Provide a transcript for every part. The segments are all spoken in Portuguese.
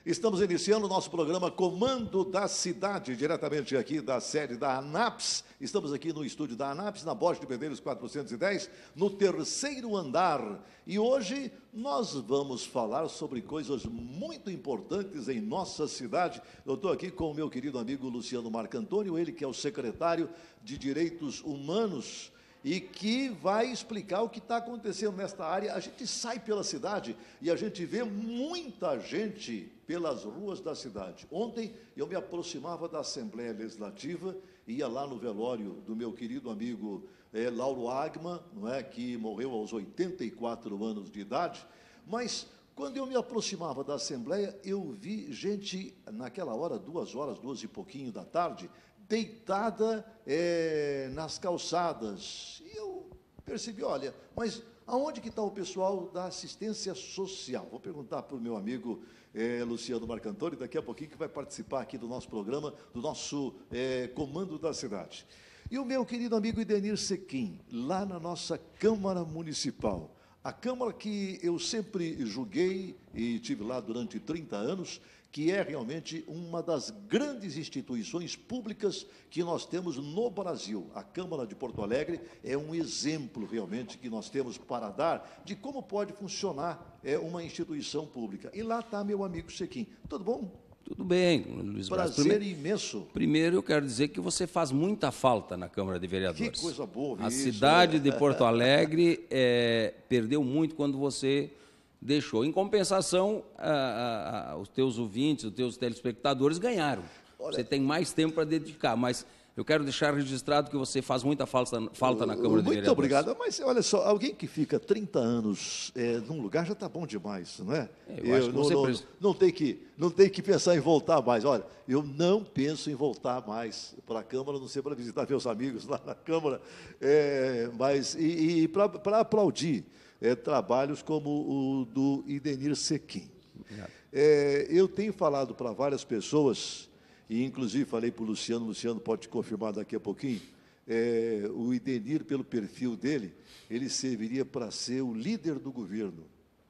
Estamos iniciando o nosso programa Comando da Cidade, diretamente aqui da sede da ANAPS. Estamos aqui no estúdio da ANAPS, na Borges de Medeiros 410, no terceiro andar. E hoje nós vamos falar sobre coisas muito importantes em nossa cidade. Eu estou aqui com o meu querido amigo Luciano Marcantônio, ele que é o secretário de Direitos Humanos, e que vai explicar o que está acontecendo nesta área. A gente sai pela cidade e a gente vê muita gente pelas ruas da cidade. Ontem eu me aproximava da Assembleia Legislativa, ia lá no velório do meu querido amigo Lauro Agman, não é, que morreu aos 84 anos de idade, mas quando eu me aproximava da Assembleia, eu vi gente, naquela hora, 2 e pouquinho da tarde, deitada nas calçadas. E eu percebi, olha, mas aonde que está o pessoal da assistência social? Vou perguntar para o meu amigo Luciano Marcantônio, daqui a pouquinho, que vai participar aqui do nosso programa, do nosso Comando da Cidade. E o meu querido amigo Idenir Sequim, lá na nossa Câmara Municipal. A Câmara que eu sempre julguei e tive lá durante 30 anos, que é realmente uma das grandes instituições públicas que nós temos no Brasil. A Câmara de Porto Alegre é um exemplo, realmente, que nós temos para dar de como pode funcionar uma instituição pública. E lá está meu amigo Sequim. Tudo bom? Tudo bem, Luiz Braz. Prazer imenso. Primeiro, eu quero dizer que você faz muita falta na Câmara de Vereadores. Que coisa boa. A cidade de Porto Alegre perdeu muito quando você deixou. Em compensação, os teus ouvintes, os teus telespectadores ganharam. Olha, você tem mais tempo para dedicar, mas eu quero deixar registrado que você faz muita falta na Câmara de Vereadores. Muito obrigado, mas olha só, alguém que fica 30 anos num lugar já está bom demais, não é? Eu acho que você não tem que pensar em voltar mais. Olha, eu não penso em voltar mais para a Câmara, não sei, para visitar meus amigos lá na Câmara, mas para aplaudir trabalhos como o do Idenir Sequim. Eu tenho falado para várias pessoas, e inclusive falei para o Luciano pode confirmar daqui a pouquinho, o Idenir, pelo perfil dele, ele serviria para ser o líder do governo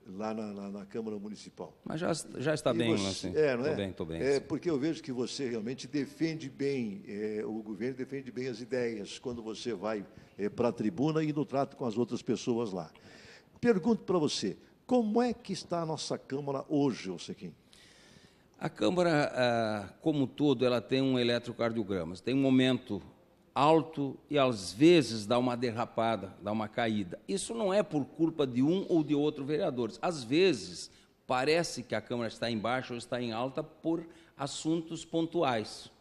lá na Câmara Municipal. Mas já está bem, assim. Não é? Estou bem. Porque eu vejo que você realmente defende bem, o governo defende bem as ideias, quando você vai para a tribuna e no trato com as outras pessoas lá. Pergunto para você, como é que está a nossa Câmara hoje, Sequim? A Câmara, como um todo, ela tem um eletrocardiograma. Tem um momento alto e, às vezes, dá uma derrapada, dá uma caída. Isso não é por culpa de um ou de outro vereador. Às vezes, parece que a Câmara está em baixa ou está em alta por assuntos pontuais.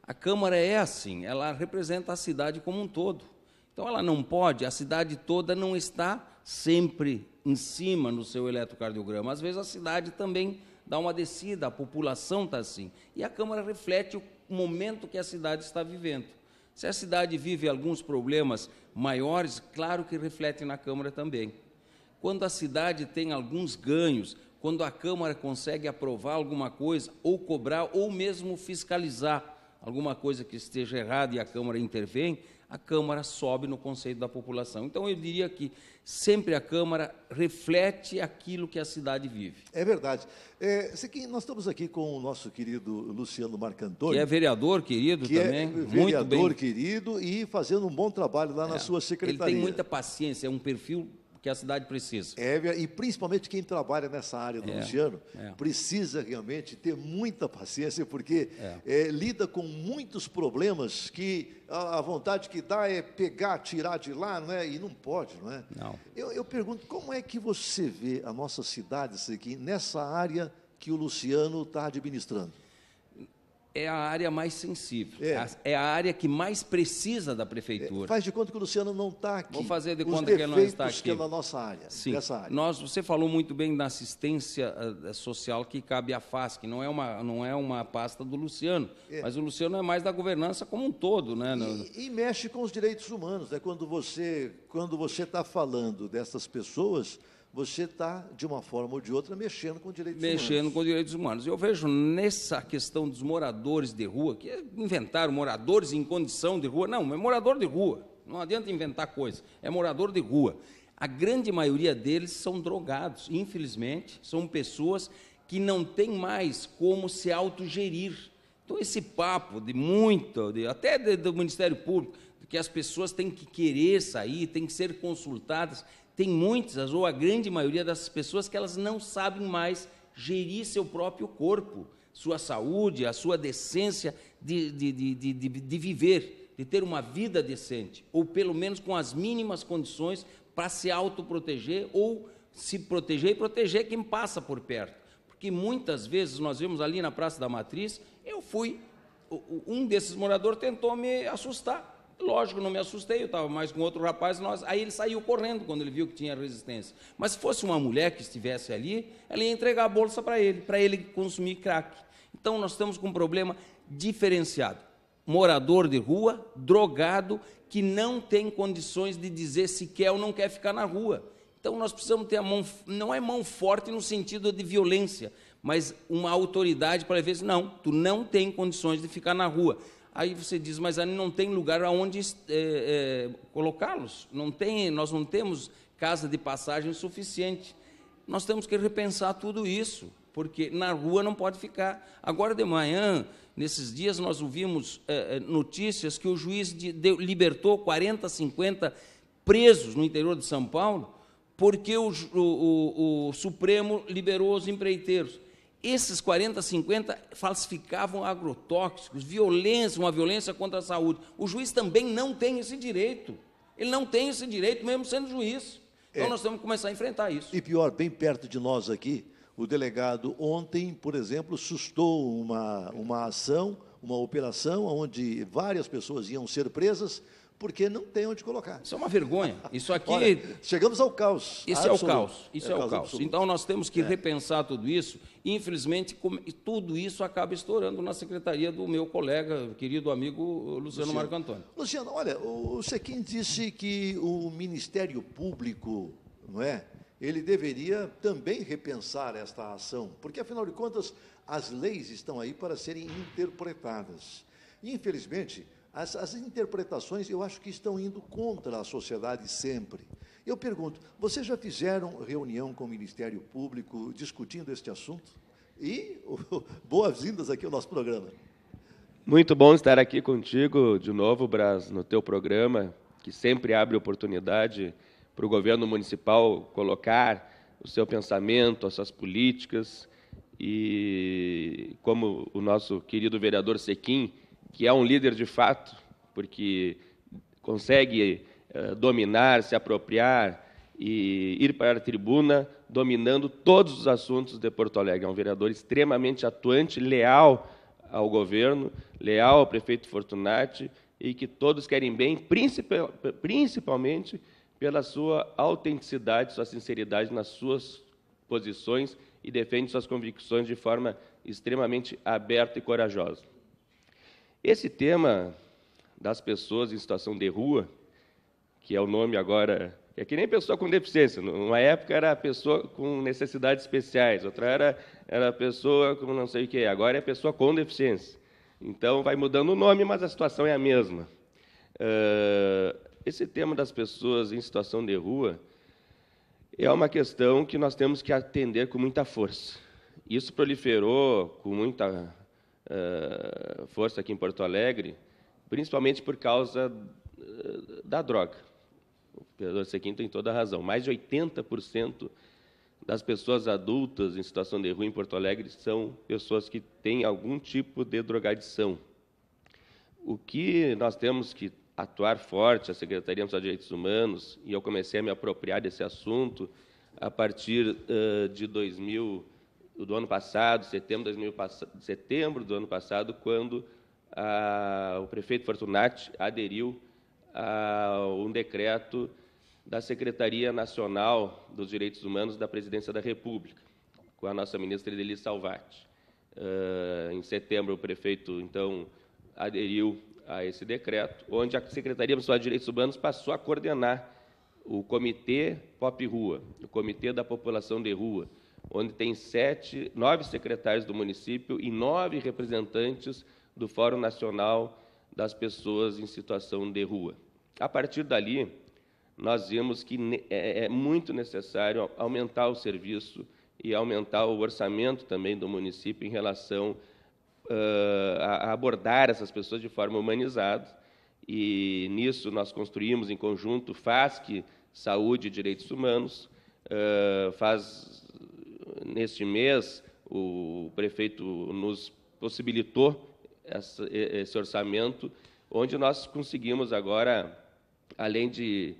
A Câmara é assim, ela representa a cidade como um todo. Então, ela não pode, a cidade toda não está sempre em cima no seu eletrocardiograma. Às vezes, a cidade também dá uma descida, a população está assim. E a Câmara reflete o momento que a cidade está vivendo. Se a cidade vive alguns problemas maiores, claro que reflete na Câmara também. Quando a cidade tem alguns ganhos, quando a Câmara consegue aprovar alguma coisa, ou cobrar, ou mesmo fiscalizar alguma coisa que esteja errada e a Câmara intervém, a Câmara sobe no conceito da população. Então, eu diria que sempre a Câmara reflete aquilo que a cidade vive. É verdade. Nós estamos aqui com o nosso querido Luciano Marcantônio. Que é vereador querido também. Vereador querido e fazendo um bom trabalho lá na sua secretaria. Ele tem muita paciência, é um perfil que a cidade precisa. E principalmente quem trabalha nessa área do Luciano, precisa realmente ter muita paciência, porque lida com muitos problemas que a vontade que dá é pegar, tirar de lá, não é? E não pode, não é? Não. Eu pergunto, como é que você vê a nossa cidade aqui, nessa área que o Luciano está administrando? É a área mais sensível, é a área que mais precisa da prefeitura. Faz de conta que o Luciano não está aqui. Vou fazer de conta que ele não está aqui. Que é na nossa área, sim, dessa área. Você falou muito bem da assistência social que cabe à FASC, que não é uma pasta do Luciano, mas o Luciano é mais da governança como um todo, né? E mexe com os direitos humanos, né? Quando você está falando dessas pessoas, você está, de uma forma ou de outra, mexendo com direitos humanos. Mexendo com direitos humanos. Eu vejo nessa questão dos moradores de rua, que inventaram moradores em condição de rua. Não, é morador de rua. Não adianta inventar coisa. É morador de rua. A grande maioria deles são drogados, infelizmente. São pessoas que que não tem mais como se autogerir. Então, esse papo até do Ministério Público, que as pessoas têm que querer sair, têm que ser consultadas, tem muitas, ou a grande maioria dessas pessoas, que elas não sabem mais gerir seu próprio corpo, sua saúde, a sua decência de viver, de ter uma vida decente, ou pelo menos com as mínimas condições para se autoproteger ou se proteger e proteger quem passa por perto. Porque muitas vezes nós vemos ali na Praça da Matriz, um desses moradores tentou me assustar. Lógico, não me assustei, eu estava mais com outro rapaz, aí ele saiu correndo quando ele viu que tinha resistência. Mas se fosse uma mulher que estivesse ali, ela ia entregar a bolsa para ele consumir crack. Então, nós estamos com um problema diferenciado. Morador de rua, drogado, que não tem condições de dizer se quer ou não quer ficar na rua. Então, nós precisamos ter não é mão forte no sentido de violência, mas uma autoridade para ver se não, tu não tem condições de ficar na rua. Aí você diz, mas aí não tem lugar aonde colocá-los. Nós não temos casa de passagem suficiente. Nós temos que repensar tudo isso, porque na rua não pode ficar. Agora de manhã, nesses dias, nós ouvimos notícias que o juiz libertou 40, 50 presos no interior de São Paulo, porque o Supremo liberou os empreiteiros. Esses 40, 50 falsificavam agrotóxicos, uma violência contra a saúde. O juiz também não tem esse direito. Ele não tem esse direito, mesmo sendo juiz. Então, nós temos que começar a enfrentar isso. E pior, bem perto de nós aqui, o delegado ontem, por exemplo, sustou uma ação, uma operação, onde várias pessoas iam ser presas, porque não tem onde colocar. Isso é uma vergonha. Isso aqui... Olha, chegamos ao caos. Isso absoluto. É o caos. Isso é o caos. Absoluto. Então, nós temos que repensar tudo isso. Infelizmente, tudo isso acaba estourando na secretaria do meu colega, querido amigo Luciano Marco Antônio. Luciano, olha, o Sequim disse que o Ministério Público, não é? Ele deveria também repensar esta ação, porque, afinal de contas, as leis estão aí para serem interpretadas. Infelizmente, as interpretações, eu acho que estão indo contra a sociedade sempre. Eu pergunto, vocês já fizeram reunião com o Ministério Público discutindo este assunto? E boas-vindas aqui ao nosso programa. Muito bom estar aqui contigo de novo, Brás, no teu programa, que sempre abre oportunidade para o governo municipal colocar o seu pensamento, as suas políticas, e como o nosso querido vereador Sequim, que é um líder de fato, porque consegue dominar, se apropriar e ir para a tribuna, dominando todos os assuntos de Porto Alegre. É um vereador extremamente atuante, leal ao governo, leal ao prefeito Fortunati, e que todos querem bem, principalmente pela sua autenticidade, sua sinceridade nas suas posições, e defende suas convicções de forma extremamente aberta e corajosa. Esse tema das pessoas em situação de rua, que é o nome agora, é que nem pessoa com deficiência. Numa época era pessoa com necessidades especiais, outra era pessoa com não sei o que, agora é pessoa com deficiência. Então, vai mudando o nome, mas a situação é a mesma. Esse tema das pessoas em situação de rua é uma questão que nós temos que atender com muita força. Isso proliferou com muita força aqui em Porto Alegre, principalmente por causa da droga. O vereador Sequim tem toda a razão. Mais de 80% das pessoas adultas em situação de rua em Porto Alegre são pessoas que têm algum tipo de drogadição. O que nós temos que atuar forte, a Secretaria de Direitos Humanos, e eu comecei a me apropriar desse assunto a partir do ano passado, setembro do ano passado, quando o prefeito Fortunati aderiu a um decreto da Secretaria Nacional dos Direitos Humanos da Presidência da República, com a nossa ministra Edeli Salvati. Em setembro, o prefeito, então, aderiu a esse decreto, onde a Secretaria Nacional de Direitos Humanos passou a coordenar o Comitê Pop Rua, o Comitê da População de Rua, onde tem 9 secretários do município e 9 representantes do Fórum Nacional das Pessoas em Situação de Rua. A partir dali, nós vimos que é muito necessário aumentar o serviço e aumentar o orçamento também do município em relação a abordar essas pessoas de forma humanizada. E nisso nós construímos em conjunto FASC, Saúde e Direitos Humanos. Neste mês, o prefeito nos possibilitou esse orçamento, onde nós conseguimos agora, além de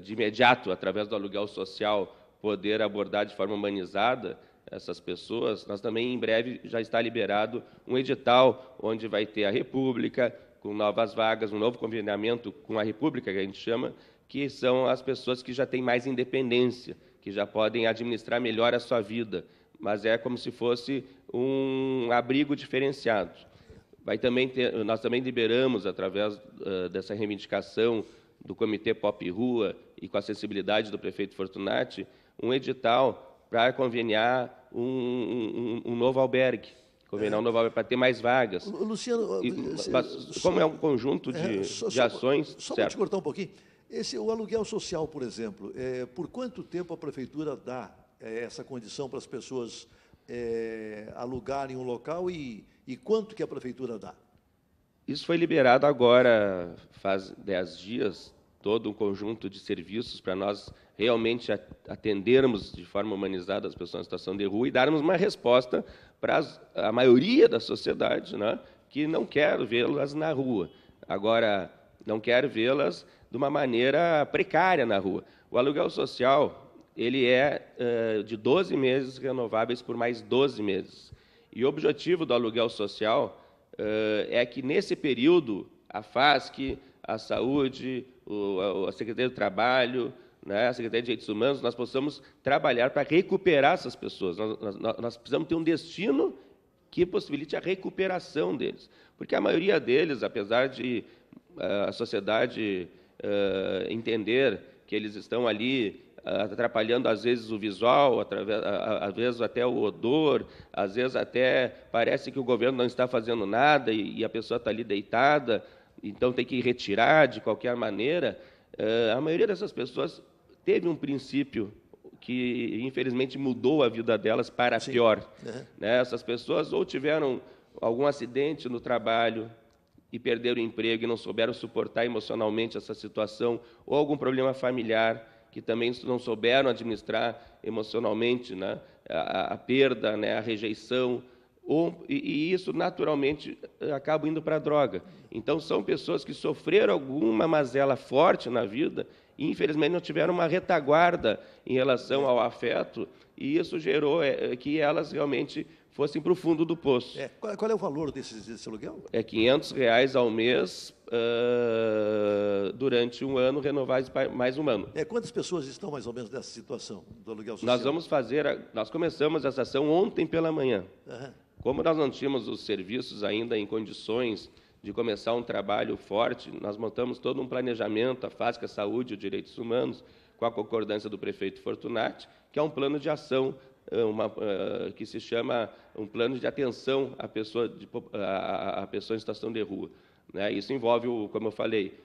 imediato, através do aluguel social, poder abordar de forma humanizada essas pessoas, nós também, em breve, já está liberado um edital onde vai ter a República, com novas vagas, um novo conveniamento com a República, que a gente chama, que são as pessoas que já têm mais independência, que já podem administrar melhor a sua vida, mas é como se fosse um abrigo diferenciado. Nós também liberamos, através dessa reivindicação do Comitê Pop Rua e com a acessibilidade do prefeito Fortunati, um edital para conveniar um novo albergue, para ter mais vagas. Luciano, como é um conjunto de ações... Só para te cortar um pouquinho, o aluguel social, por exemplo, por quanto tempo a prefeitura dá essa condição para as pessoas alugarem um local e quanto que a prefeitura dá? Isso foi liberado agora, faz 10 dias, todo um conjunto de serviços para nós realmente atendermos de forma humanizada as pessoas em situação de rua e darmos uma resposta para a maioria da sociedade, né, que não quer vê-las na rua. Agora, não quer vê-las de uma maneira precária na rua. O aluguel social, ele é de 12 meses renováveis por mais 12 meses. E o objetivo do aluguel social é que, nesse período, a FASC, a Saúde, a Secretaria do Trabalho, né, a Secretaria de Direitos Humanos, nós possamos trabalhar para recuperar essas pessoas. Nós precisamos ter um destino que possibilite a recuperação deles. Porque a maioria deles, apesar de a sociedade entender que eles estão ali atrapalhando, às vezes, o visual, às vezes até o odor, às vezes até parece que o governo não está fazendo nada e a pessoa está ali deitada, então tem que retirar de qualquer maneira. A maioria dessas pessoas teve um princípio que, infelizmente, mudou a vida delas para pior. Né? Essas pessoas ou tiveram algum acidente no trabalho e perderam o emprego e não souberam suportar emocionalmente essa situação, ou algum problema familiar que também não souberam administrar emocionalmente, né, a perda, né, a rejeição, e isso, naturalmente, acaba indo para a droga. Então, são pessoas que sofreram alguma mazela forte na vida e, infelizmente, não tiveram uma retaguarda em relação ao afeto, e isso gerou que elas realmente fossem para o fundo do poço. Qual é o valor desse aluguel? É R$500 ao mês, durante um ano, renováveis mais um ano. Quantas pessoas estão, mais ou menos, nessa situação do aluguel social? Nós começamos essa ação ontem pela manhã. Como nós não tínhamos os serviços ainda em condições de começar um trabalho forte, nós montamos todo um planejamento, a FASC, a Saúde e os Direitos Humanos, com a concordância do prefeito Fortunati, que é um plano de ação que se chama um plano de atenção à pessoa em situação de rua. Né? Isso envolve, como eu falei,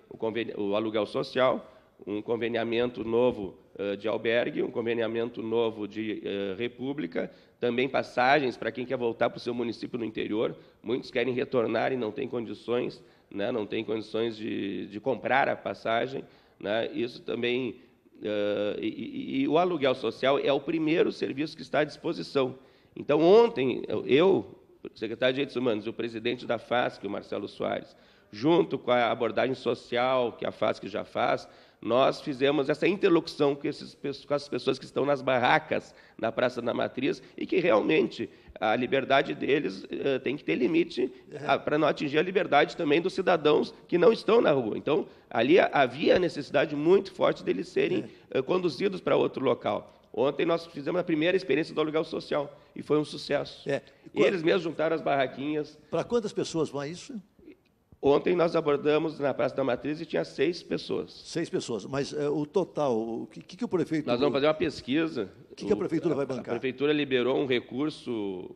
o aluguel social, um conveniamento novo de albergue, um conveniamento novo de república, também passagens para quem quer voltar para o seu município no interior. Muitos querem retornar e não têm condições, né? Não têm condições de comprar a passagem. Né? Isso também... E o aluguel social é o primeiro serviço que está à disposição. Então, ontem, o secretário de Direitos Humanos e o presidente da FASC, o Marcelo Soares, junto com a abordagem social que a FASC já faz, nós fizemos essa interlocução com as pessoas que estão nas barracas na Praça da Matriz e que realmente a liberdade deles tem que ter limite para não atingir a liberdade também dos cidadãos que não estão na rua. Então, ali havia a necessidade muito forte deles serem conduzidos para outro local. Ontem nós fizemos a primeira experiência do aluguel social e foi um sucesso. E eles mesmos juntaram as barraquinhas. Para quantas pessoas vai isso? Ontem nós abordamos na Praça da Matriz e tinha 6 pessoas. 6 pessoas, mas o total, o que o prefeito... Nós vamos fazer uma pesquisa. O que a prefeitura vai bancar? A prefeitura liberou um recurso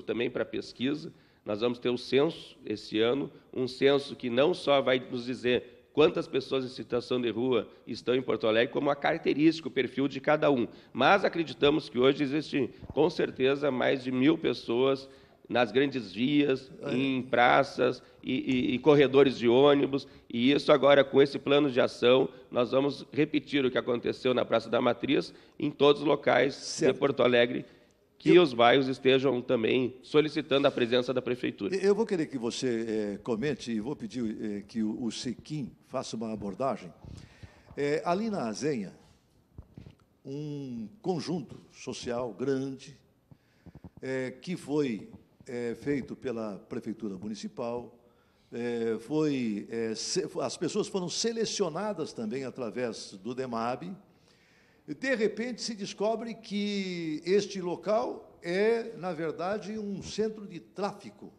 também para pesquisa. Nós vamos ter o censo esse ano, um censo que não só vai nos dizer quantas pessoas em situação de rua estão em Porto Alegre, como a característica, o perfil de cada um. Mas acreditamos que hoje existe, com certeza, mais de 1.000 pessoas nas grandes vias, em praças e corredores de ônibus, e isso agora, com esse plano de ação, nós vamos repetir o que aconteceu na Praça da Matriz, em todos os locais de Porto Alegre, que os bairros estejam também solicitando a presença da Prefeitura. Eu vou querer que você comente, e vou pedir que o Sequim faça uma abordagem. Ali na Azenha, um conjunto social grande, que foi feito pela Prefeitura Municipal, as pessoas foram selecionadas também através do DEMAB. De repente, se descobre que este local é, na verdade, um centro de tráfico.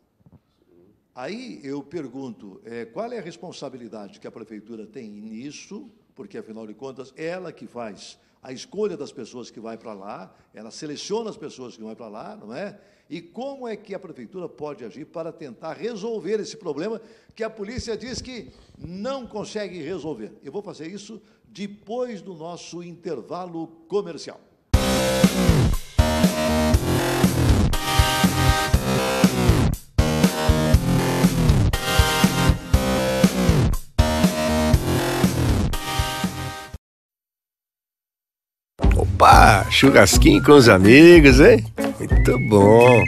Aí eu pergunto, qual é a responsabilidade que a Prefeitura tem nisso, porque, afinal de contas, ela que faz a escolha das pessoas que vai para lá, ela seleciona as pessoas que vão para lá, não é? E como é que a Prefeitura pode agir para tentar resolver esse problema que a polícia diz que não consegue resolver? Eu vou fazer isso depois do nosso intervalo comercial. Opa, churrasquinho com os amigos, hein? Muito bom.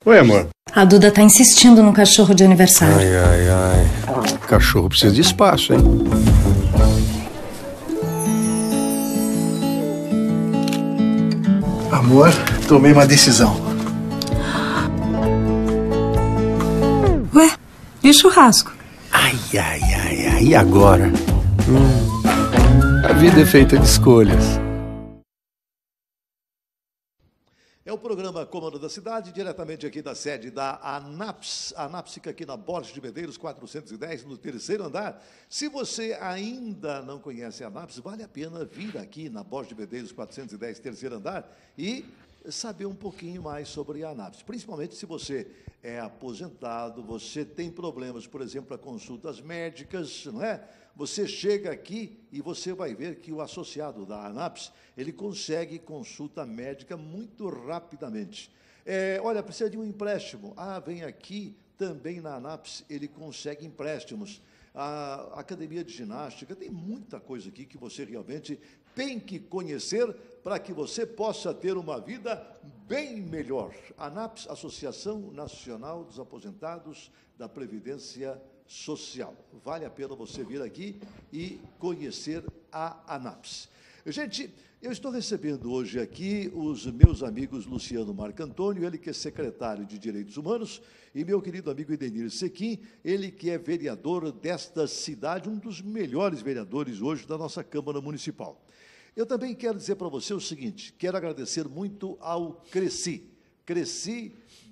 Oi, amor. A Duda tá insistindo no cachorro de aniversário. Ai. O cachorro precisa de espaço, hein? Amor, tomei uma decisão. Ué, e o churrasco? Ai, e agora? A vida é feita de escolhas. É o programa Comando da Cidade, diretamente aqui da sede da ANAPS. A ANAPS fica aqui na Borges de Medeiros, 410, no terceiro andar. Se você ainda não conhece a ANAPS, vale a pena vir aqui na Borges de Medeiros, 410, terceiro andar, e saber um pouquinho mais sobre a ANAPS. Principalmente se você é aposentado, você tem problemas, por exemplo, para consultas médicas, não é? Você chega aqui e você vai ver que o associado da ANAPS, ele consegue consulta médica muito rapidamente. Olha, precisa de um empréstimo. Vem aqui, também na ANAPS, ele consegue empréstimos. A academia de ginástica, tem muita coisa aqui que você realmente tem que conhecer para que você possa ter uma vida bem melhor. ANAPS, Associação Nacional dos Aposentados da Previdência Social. Vale a pena você vir aqui e conhecer a ANAPS. Gente, eu estou recebendo hoje aqui os meus amigos Luciano Marcantônio, ele que é secretário de Direitos Humanos, e meu querido amigo Edenir Sequim, ele que é vereador desta cidade, um dos melhores vereadores hoje da nossa Câmara Municipal. Eu também quero dizer para você o seguinte, quero agradecer muito ao Cresci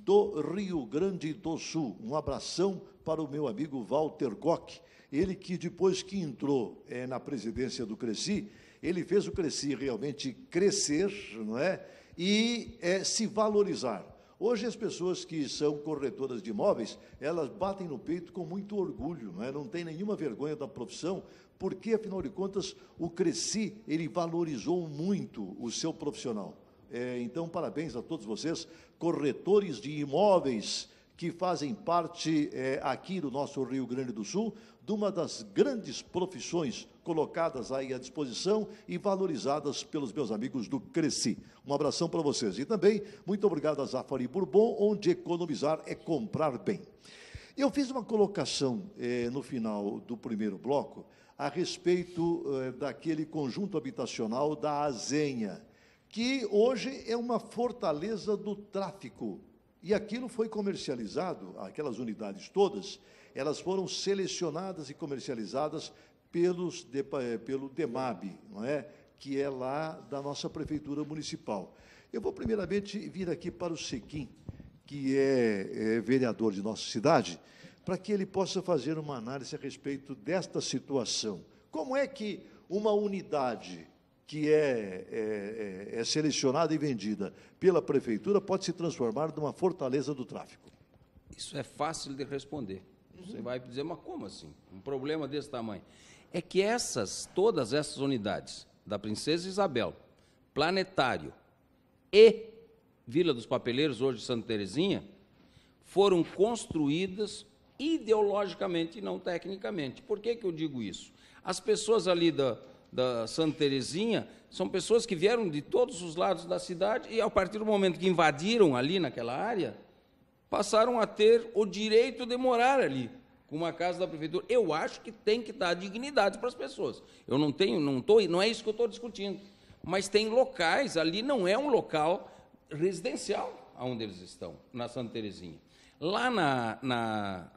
do Rio Grande do Sul. Um abração para o meu amigo Walter Koch, ele que depois que entrou na presidência do Cresci, ele fez o Cresci realmente crescer, não é? E se valorizar. Hoje as pessoas que são corretoras de imóveis, elas batem no peito com muito orgulho, não é? Não tem nenhuma vergonha da profissão, porque, afinal de contas, o Cresci, ele valorizou muito o seu profissional. Então, parabéns a todos vocês, corretores de imóveis, que fazem parte aqui do nosso Rio Grande do Sul, de uma das grandes profissões colocadas aí à disposição e valorizadas pelos meus amigos do Cresci. Um abração para vocês. E também, muito obrigado a Zafari Bourbon, onde economizar é comprar bem. Eu fiz uma colocação no final do primeiro bloco a respeito daquele conjunto habitacional da Azenha, que hoje é uma fortaleza do tráfico. E aquilo foi comercializado, aquelas unidades todas, elas foram selecionadas e comercializadas pelo DEMAB, não é? Que é lá da nossa Prefeitura Municipal. Eu vou primeiramente vir aqui para o Sequim, que é vereador de nossa cidade, para que ele possa fazer uma análise a respeito desta situação. Como é que uma unidade que é selecionada e vendida pela Prefeitura pode se transformar numa fortaleza do tráfico? Isso é fácil de responder. Você vai dizer, mas como assim? Um problema desse tamanho. É que todas essas unidades, da Princesa Isabel, Planetário e Vila dos Papeleiros, hoje Santa Terezinha, foram construídas ideologicamente e não tecnicamente. Por que eu digo isso? As pessoas ali da Santa Terezinha são pessoas que vieram de todos os lados da cidade e, a partir do momento que invadiram ali naquela área, passaram a ter o direito de morar ali, com uma casa da prefeitura. Eu acho que tem que dar dignidade para as pessoas. Eu não é isso que eu estou discutindo. Mas tem locais, ali não é um local residencial onde eles estão, na Santa Terezinha. Lá na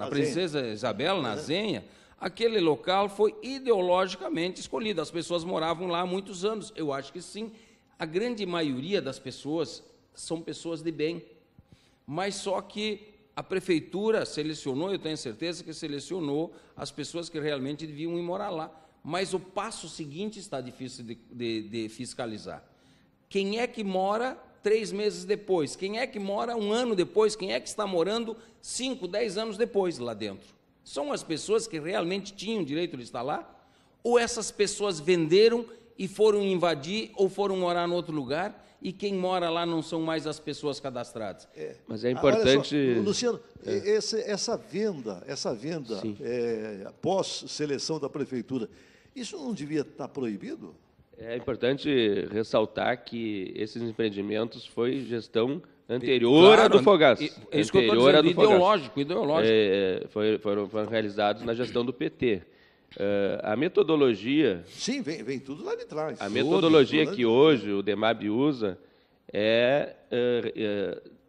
Princesa Isabel, na Zenha, aquele local foi ideologicamente escolhido. As pessoas moravam lá há muitos anos. Eu acho que sim. A grande maioria das pessoas são pessoas de bem. Mas só que a prefeitura selecionou, eu tenho certeza que selecionou as pessoas que realmente deviam ir morar lá. Mas o passo seguinte está difícil de fiscalizar. Quem é que mora 3 meses depois? Quem é que mora 1 ano depois? Quem é que está morando 5, 10 anos depois lá dentro? São as pessoas que realmente tinham direito de estar lá? Ou essas pessoas venderam e foram invadir ou foram morar em outro lugar? E quem mora lá não são mais as pessoas cadastradas? Mas é importante... Olha só, Luciano, essa venda pós-seleção da prefeitura, isso não devia estar proibido? É importante ressaltar que esses empreendimentos foi gestão anterior à do Fogaça. É isso que eu estou dizendo, ideológico. Foram realizados na gestão do PT. A metodologia... Sim, vem tudo lá de trás. A metodologia que hoje o DEMAB usa é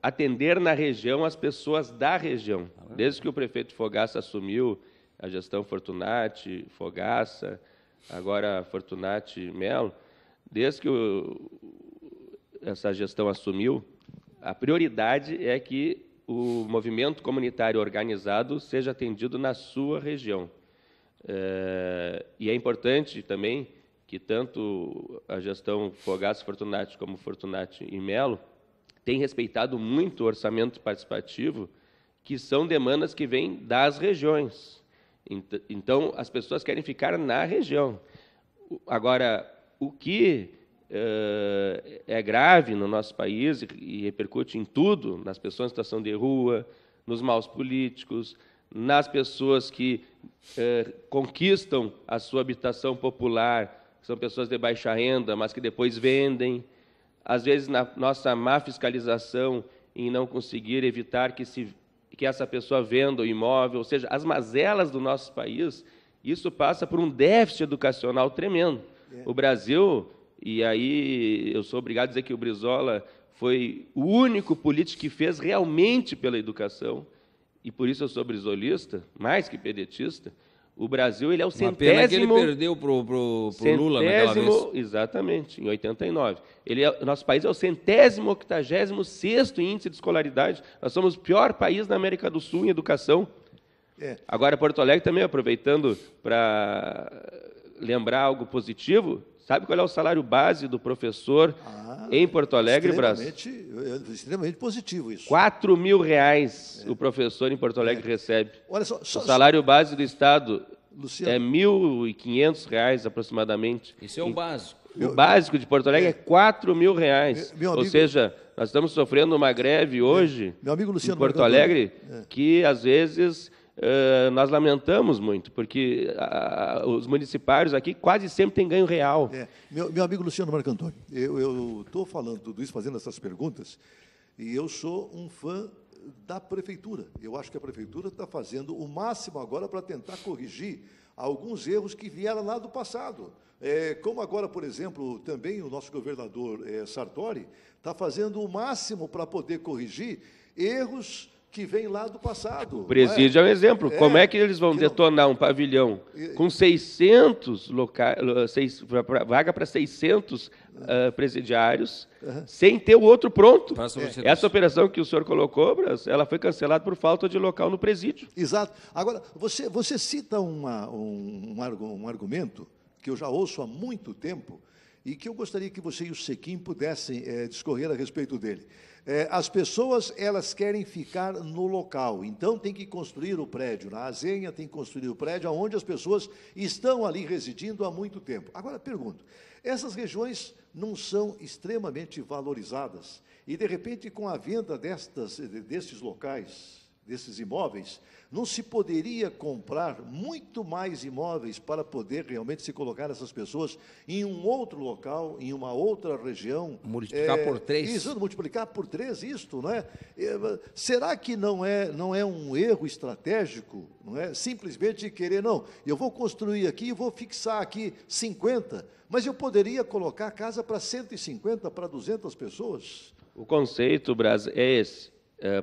atender na região as pessoas da região. Desde que o prefeito Fogaça assumiu a gestão Fortunati, Fogaça, agora Fortunati Melo, desde que essa gestão assumiu, a prioridade é que o movimento comunitário organizado seja atendido na sua região. E é importante também que tanto a gestão Fogaça Fortunati como Fortunati e Melo tem respeitado muito o orçamento participativo, que são demandas que vêm das regiões. Então, as pessoas querem ficar na região. Agora, o que é grave no nosso país e repercute em tudo, nas pessoas em situação de rua, nos maus políticos, nas pessoas que conquistam a sua habitação popular, que são pessoas de baixa renda, mas que depois vendem, às vezes na nossa má fiscalização em não conseguir evitar que essa pessoa venda o imóvel, ou seja, as mazelas do nosso país, isso passa por um déficit educacional tremendo. O Brasil, e aí eu sou obrigado a dizer que o Brizola foi o único político que fez realmente pela educação, e por isso eu sou brizolista, mais que pedetista. O Brasil, ele é o centésimo... Uma pena que ele perdeu para o Lula naquela vez. Exatamente, em 89. O nosso país é o 186º índice de escolaridade. Nós somos o pior país da América do Sul em educação. Agora, Porto Alegre também, aproveitando para lembrar algo positivo, sabe qual é o salário base do professor em Porto Alegre, Brás? Extremamente positivo isso. R$4.000 o professor em Porto Alegre recebe. Olha só, o salário base do Estado, Luciano, é R$1.500 aproximadamente. Isso é o básico. O básico de Porto Alegre é R$4.000. Ou seja, nós estamos sofrendo uma greve hoje em Porto Alegre que, às vezes... nós lamentamos muito, porque os municipários aqui quase sempre têm ganho real. Meu amigo Luciano Marco Antônio, eu estou falando tudo isso, fazendo essas perguntas, e eu sou um fã da prefeitura. Eu acho que a prefeitura está fazendo o máximo agora para tentar corrigir alguns erros que vieram lá do passado. Como agora, por exemplo, também o nosso governador Sartori está fazendo o máximo para poder corrigir erros que vem lá do passado. O presídio é um exemplo. Como é que eles vão detonar um pavilhão com 600 vaga para 600 presidiários, sem ter o outro pronto? Essa operação que o senhor colocou, Brás, ela foi cancelada por falta de local no presídio. Exato. Agora, você cita um argumento que eu já ouço há muito tempo e que eu gostaria que você e o Sequim pudessem discorrer a respeito dele. As pessoas, elas querem ficar no local, então tem que construir o prédio. Na Azenha tem que construir o prédio onde as pessoas estão ali residindo há muito tempo. Agora, pergunto, essas regiões não são extremamente valorizadas? E, de repente, com a venda destes locais, desses imóveis, não se poderia comprar muito mais imóveis para poder realmente se colocar essas pessoas em um outro local, em uma outra região? Multiplicar por 3. Isso, multiplicar por 3 isto, não é? Será que não é um erro estratégico, não é? Simplesmente querer, não, eu vou construir aqui e vou fixar aqui 50, mas eu poderia colocar casa para 150, para 200 pessoas? O conceito, Braz, é esse.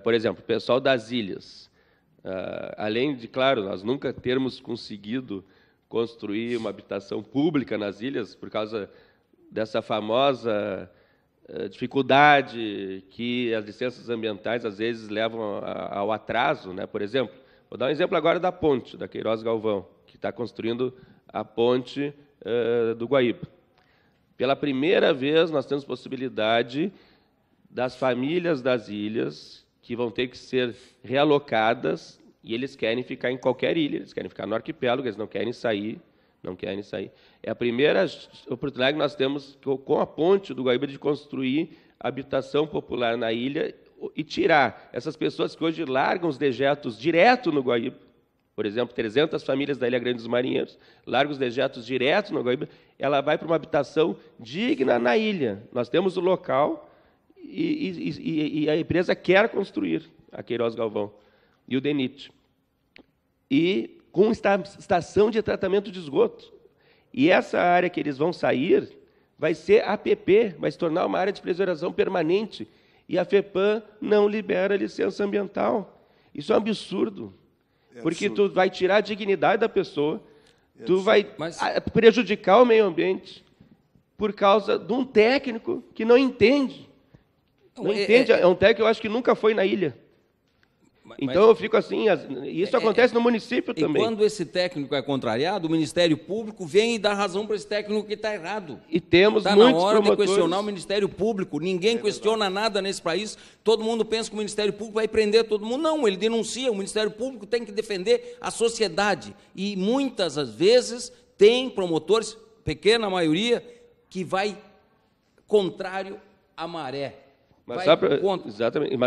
Por exemplo, o pessoal das ilhas, além de, claro, nós nunca termos conseguido construir uma habitação pública nas ilhas, por causa dessa famosa dificuldade que as licenças ambientais, às vezes, levam ao atraso, né? Por exemplo, vou dar um exemplo agora da ponte, da Queiroz Galvão, que está construindo a ponte do Guaíba. Pela primeira vez, nós temos possibilidade das famílias das ilhas que vão ter que ser realocadas, e eles querem ficar em qualquer ilha, eles querem ficar no arquipélago, eles não querem sair. É a primeira oportunidade que nós temos, com a ponte do Guaíba, de construir habitação popular na ilha e tirar essas pessoas que hoje largam os dejetos direto no Guaíba. Por exemplo, 300 famílias da Ilha Grande dos Marinheiros largam os dejetos direto no Guaíba, ela vai para uma habitação digna na ilha. Nós temos o local e a empresa quer construir a Queiroz Galvão e o DENIT. E com estação de tratamento de esgoto. E essa área que eles vão sair vai ser APP, vai se tornar uma área de preservação permanente. E a FEPAM não libera licença ambiental. Isso é um absurdo. Porque tu vai tirar a dignidade da pessoa, tu vai prejudicar o meio ambiente por causa de um técnico que não entende. Não entende, é um técnico que eu acho que nunca foi na ilha. Então eu fico assim, isso acontece no município também. E quando esse técnico é contrariado, o Ministério Público vem e dá razão para esse técnico que está errado. E temos muitos promotores. Está na hora de questionar o Ministério Público. Ninguém questiona nada nesse país. Todo mundo pensa que o Ministério Público vai prender todo mundo. Não, ele denuncia. O Ministério Público tem que defender a sociedade. E muitas das vezes tem promotores, pequena maioria, que vai contrário à maré. Mas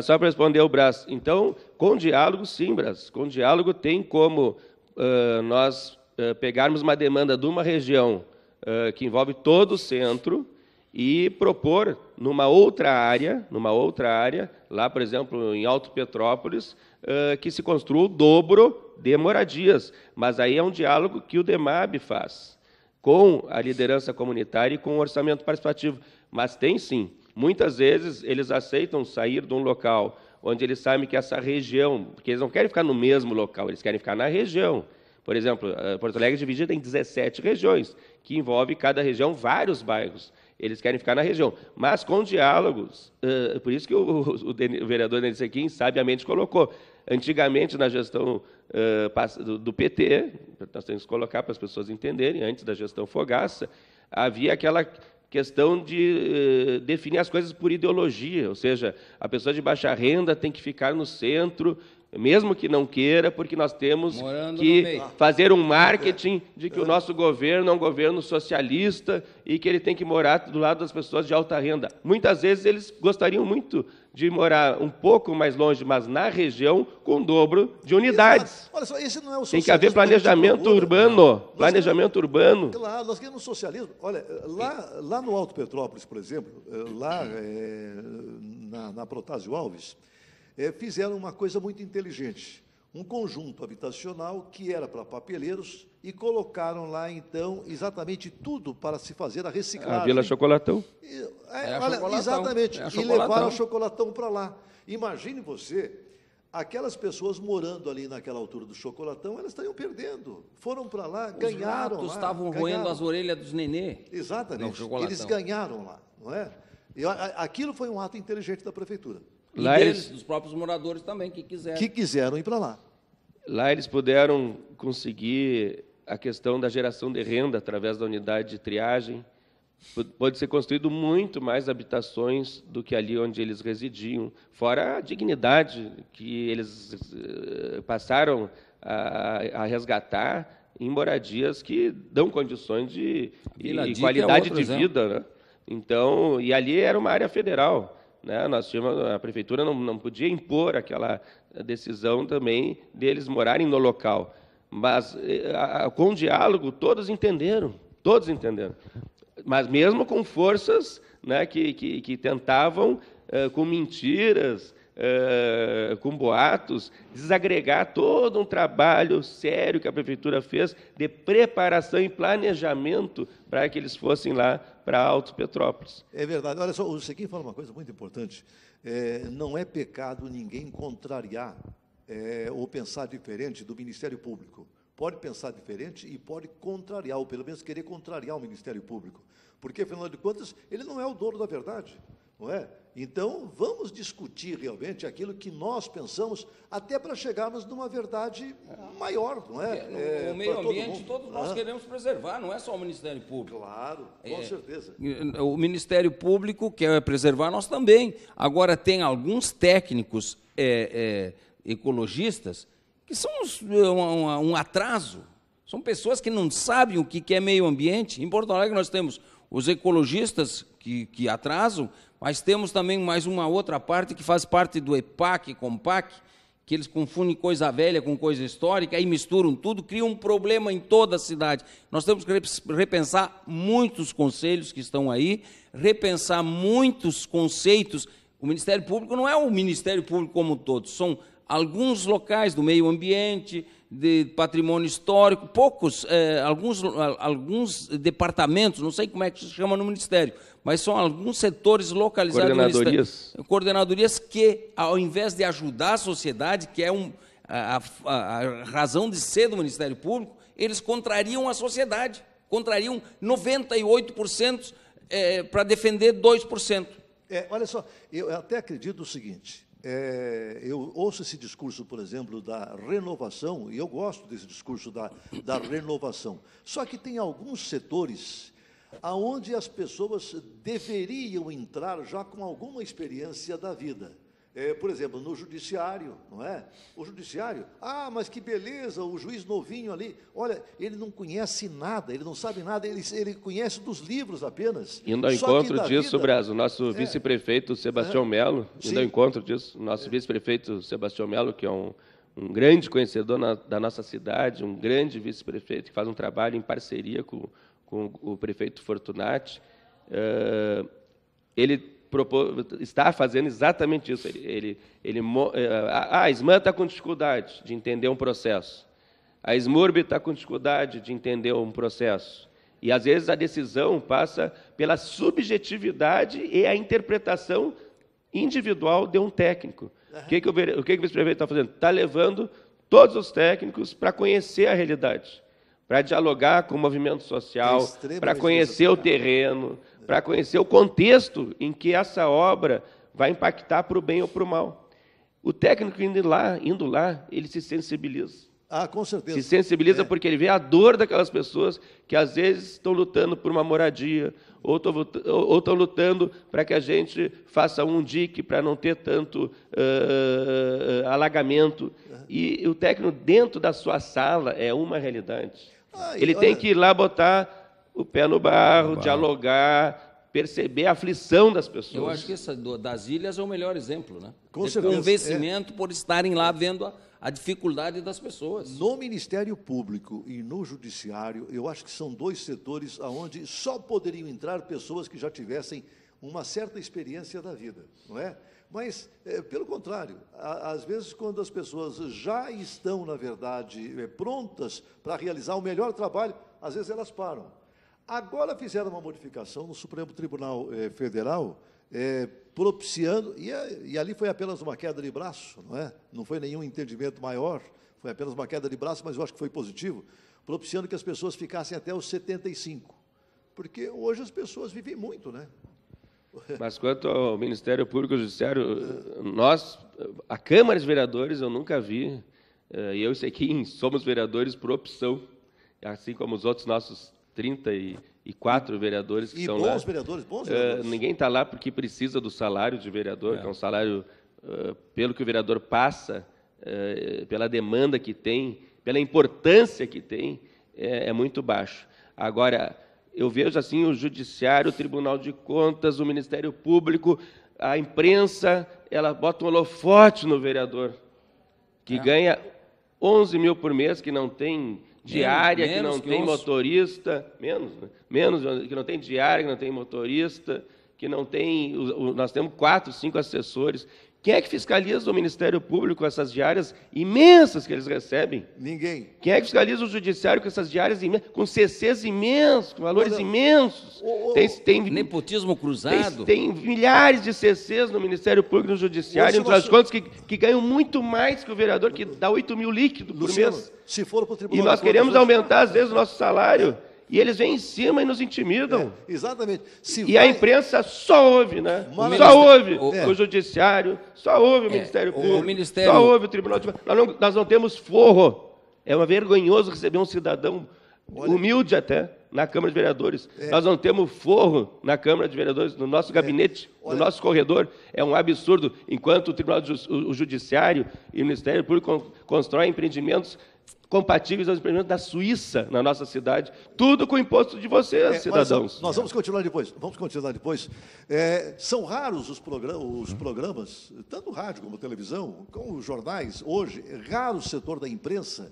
só para responder ao Brás, então, com diálogo, sim, Brás, com diálogo tem como nós pegarmos uma demanda de uma região que envolve todo o centro e propor numa outra área, lá, por exemplo, em Alto Petrópolis, que se construa o dobro de moradias. Mas aí é um diálogo que o DEMAB faz com a liderança comunitária e com o orçamento participativo. Mas tem, sim. Muitas vezes eles aceitam sair de um local onde eles sabem que essa região, porque eles não querem ficar no mesmo local, eles querem ficar na região. Por exemplo, Porto Alegre é dividida em 17 regiões, que envolve cada região vários bairros. Eles querem ficar na região, mas com diálogos. Por isso que o vereador Denis Sequim sabiamente colocou. Antigamente, na gestão do PT, nós temos que colocar para as pessoas entenderem, antes da gestão Fogaça, havia aquela questão de definir as coisas por ideologia, ou seja, a pessoa de baixa renda tem que ficar no centro, mesmo que não queira, porque nós temos que fazer um marketing de que o nosso governo é um governo socialista e que ele tem que morar do lado das pessoas de alta renda. Muitas vezes eles gostariam muito de morar um pouco mais longe, mas na região, com o dobro de unidades. Olha só, esse não é o socialismo. Tem que haver planejamento urbano. Planejamento urbano. Claro, nós queremos socialismo. Olha, lá no Alto Petrópolis, por exemplo, lá na Protásio Alves, fizeram uma coisa muito inteligente. Um conjunto habitacional que era para papeleiros e colocaram lá, então, exatamente tudo para se fazer a reciclagem. A Vila Chocolatão. Exatamente. E levaram o Chocolatão para lá. Imagine você, aquelas pessoas morando ali naquela altura do Chocolatão, elas estariam perdendo. Foram para lá, ganharam lá. Os ratos estavam roendo as orelhas dos nenê. Exatamente. Eles ganharam lá, não é? E aquilo foi um ato inteligente da prefeitura. Dos próprios moradores também, que quiseram. Que quiseram ir para lá. Lá eles puderam conseguir a questão da geração de renda através da unidade de triagem, pode ser construído muito mais habitações do que ali onde eles residiam, fora a dignidade que eles passaram a resgatar em moradias que dão condições e qualidade de vida, né? Então, e ali era uma área federal, né? Nós tínhamos, a prefeitura não podia impor aquela decisão também deles morarem no local, mas com diálogo todos entenderam, mas mesmo com forças, né, que tentavam, com mentiras, com boatos, desagregar todo um trabalho sério que a prefeitura fez de preparação e planejamento para que eles fossem lá para Alto Petrópolis. É verdade. Olha só, o Sequim fala uma coisa muito importante. Não é pecado ninguém contrariar ou pensar diferente do Ministério Público. Pode pensar diferente e pode contrariar, ou pelo menos querer contrariar o Ministério Público. Porque, afinal de contas, ele não é o dono da verdade, não é? Então, vamos discutir realmente aquilo que nós pensamos, até para chegarmos numa verdade maior, não é? O meio ambiente todos nós queremos preservar, não é só o Ministério Público. Claro, com certeza. O Ministério Público quer preservar, nós também. Agora, tem alguns técnicos ecologistas que são um atraso. São pessoas que não sabem o que é meio ambiente. Em Porto Alegre nós temos os ecologistas que atrasam, mas temos também mais uma outra parte que faz parte do EPAC, COMPAC, que eles confundem coisa velha com coisa histórica, aí misturam tudo, criam um problema em toda a cidade. Nós temos que repensar muitos conselhos que estão aí, repensar muitos conceitos. O Ministério Público não é o Ministério Público como um todo, são alguns locais do meio ambiente, de patrimônio histórico, poucos, alguns departamentos, não sei como é que se chama no Ministério, mas são alguns setores localizados coordenadorias. Coordenadorias que, ao invés de ajudar a sociedade, que é a razão de ser do Ministério Público, eles contrariam a sociedade, contrariam 98% para defender 2%. Olha só, eu até acredito o seguinte, eu ouço esse discurso, por exemplo, da renovação, e eu gosto desse discurso da renovação, só que tem alguns setores onde as pessoas deveriam entrar já com alguma experiência da vida. Por exemplo, no judiciário, não é? O judiciário, mas que beleza, o juiz novinho ali, olha, ele não conhece nada, ele não sabe nada, ele conhece dos livros apenas. Indo ao encontro disso, Braz, o nosso vice-prefeito Sebastião Melo, indo ao encontro disso, o nosso vice-prefeito Sebastião Melo, que é um grande conhecedor da nossa cidade, um grande vice-prefeito, que faz um trabalho em parceria com o prefeito Fortunati, ele está fazendo exatamente isso. A SMAN está com dificuldade de entender um processo. A SMURB está com dificuldade de entender um processo. E, às vezes, a decisão passa pela subjetividade e a interpretação individual de um técnico. O que o vice-prefeito está fazendo? Está levando todos os técnicos para conhecer a realidade, para dialogar com o movimento social, para conhecer o terreno, para conhecer o contexto em que essa obra vai impactar para o bem ou para o mal. O técnico indo lá, ele se sensibiliza. Com certeza. Se sensibiliza porque ele vê a dor daquelas pessoas que, às vezes, estão lutando por uma moradia, ou estão lutando para que a gente faça um dique para não ter tanto alagamento. E o técnico, dentro da sua sala, é uma realidade. Ele tem que ir lá botar o pé no barro, dialogar, perceber a aflição das pessoas. Eu acho que essa das ilhas é o melhor exemplo, né? Com certeza. Convencimento por estarem lá vendo a dificuldade das pessoas. No Ministério Público e no Judiciário, eu acho que são dois setores onde só poderiam entrar pessoas que já tivessem uma certa experiência da vida, não é? Mas, pelo contrário, às vezes, quando as pessoas já estão, na verdade, prontas para realizar o melhor trabalho, às vezes elas param. Agora fizeram uma modificação no Supremo Tribunal Federal, propiciando, e ali foi apenas uma queda de braço, não é? Não foi nenhum entendimento maior, foi apenas uma queda de braço, mas eu acho que foi positivo, propiciando que as pessoas ficassem até os 75, porque hoje as pessoas vivem muito, né? Mas quanto ao Ministério Público e Judiciário, nós, a Câmara de Vereadores, eu nunca vi, e eu sei que somos vereadores por opção, assim como os outros nossos 30 4 vereadores que estão lá. Bons vereadores. Ninguém está lá porque precisa do salário de vereador, que é um salário, pelo que o vereador passa, pela demanda que tem, pela importância que tem, é muito baixo. Agora, eu vejo assim o Judiciário, o Tribunal de Contas, o Ministério Público, a imprensa, ela bota um holofote no vereador, que ganha 11 mil por mês, que não tem diária, que não tem motorista, que não tem diária, que não tem motorista, que não tem... Nós temos 4, 5 assessores. Quem é que fiscaliza o Ministério Público com essas diárias imensas que eles recebem? Ninguém. Quem é que fiscaliza o Judiciário com essas diárias imensas, com CCs imensos, com valores imensos? Tem nepotismo cruzado. Tem milhares de CCs no Ministério Público e no Judiciário, entre as contas, que ganham muito mais que o vereador, que dá 8 mil líquido por mês. Se for para o Tribunal e nós queremos aumentar, às vezes, o nosso salário. E eles vêm em cima e nos intimidam. Exatamente. A imprensa só ouve, né? Só ouve o Judiciário, só ouve o Ministério Público, só ouve o Tribunal de Contas. Nós não temos forro. É vergonhoso receber um cidadão humilde até na Câmara de Vereadores. Nós não temos forro na Câmara de Vereadores, no nosso gabinete, no nosso corredor. É um absurdo. Enquanto o Judiciário e o Ministério Público constroem empreendimentos compatíveis aos empreendimentos da Suíça na nossa cidade, tudo com o imposto de vocês, cidadãos. Nós vamos continuar depois. São raros os programas, tanto rádio como televisão, como os jornais, hoje, é raro o setor da imprensa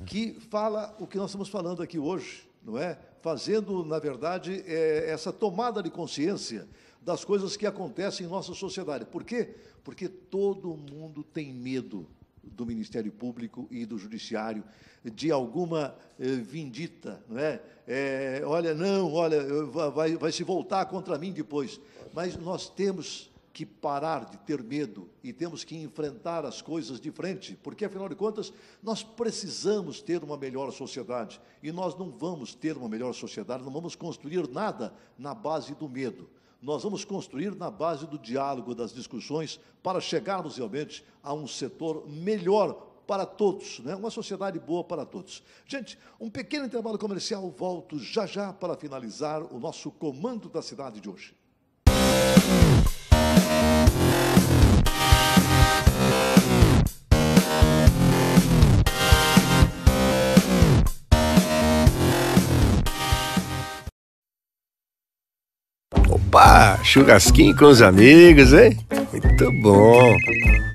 que fala o que nós estamos falando aqui hoje, não é? Fazendo, na verdade, essa tomada de consciência das coisas que acontecem em nossa sociedade. Por quê? Porque todo mundo tem medo do Ministério Público e do Judiciário, de alguma vindita, não é? Vai se voltar contra mim depois. Mas nós temos que parar de ter medo e temos que enfrentar as coisas de frente, porque, afinal de contas, nós precisamos ter uma melhor sociedade, e nós não vamos ter uma melhor sociedade, não vamos construir nada na base do medo. Nós vamos construir na base do diálogo, das discussões, para chegarmos realmente a um setor melhor para todos, né? Uma sociedade boa para todos. Gente, um pequeno intervalo comercial, volto já para finalizar o nosso Comando da Cidade de hoje. Opa, churrasquinho com os amigos, hein? Muito bom.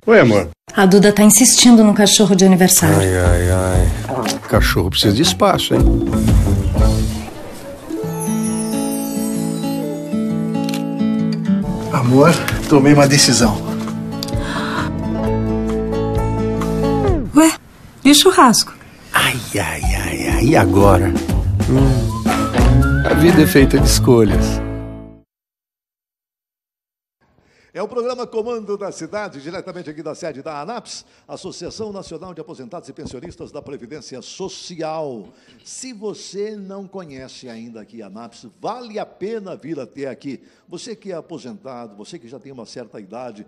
Oi, amor. A Duda tá insistindo no cachorro de aniversário. Ai. O cachorro precisa de espaço, hein? Amor, tomei uma decisão. Ué, e o churrasco? Ai, e agora? A vida é feita de escolhas. É o programa Comando da Cidade, diretamente aqui da sede da ANAPS, Associação Nacional de Aposentados e Pensionistas da Previdência Social. Se você não conhece ainda aqui a ANAPS, vale a pena vir até aqui. Você que é aposentado, você que já tem uma certa idade,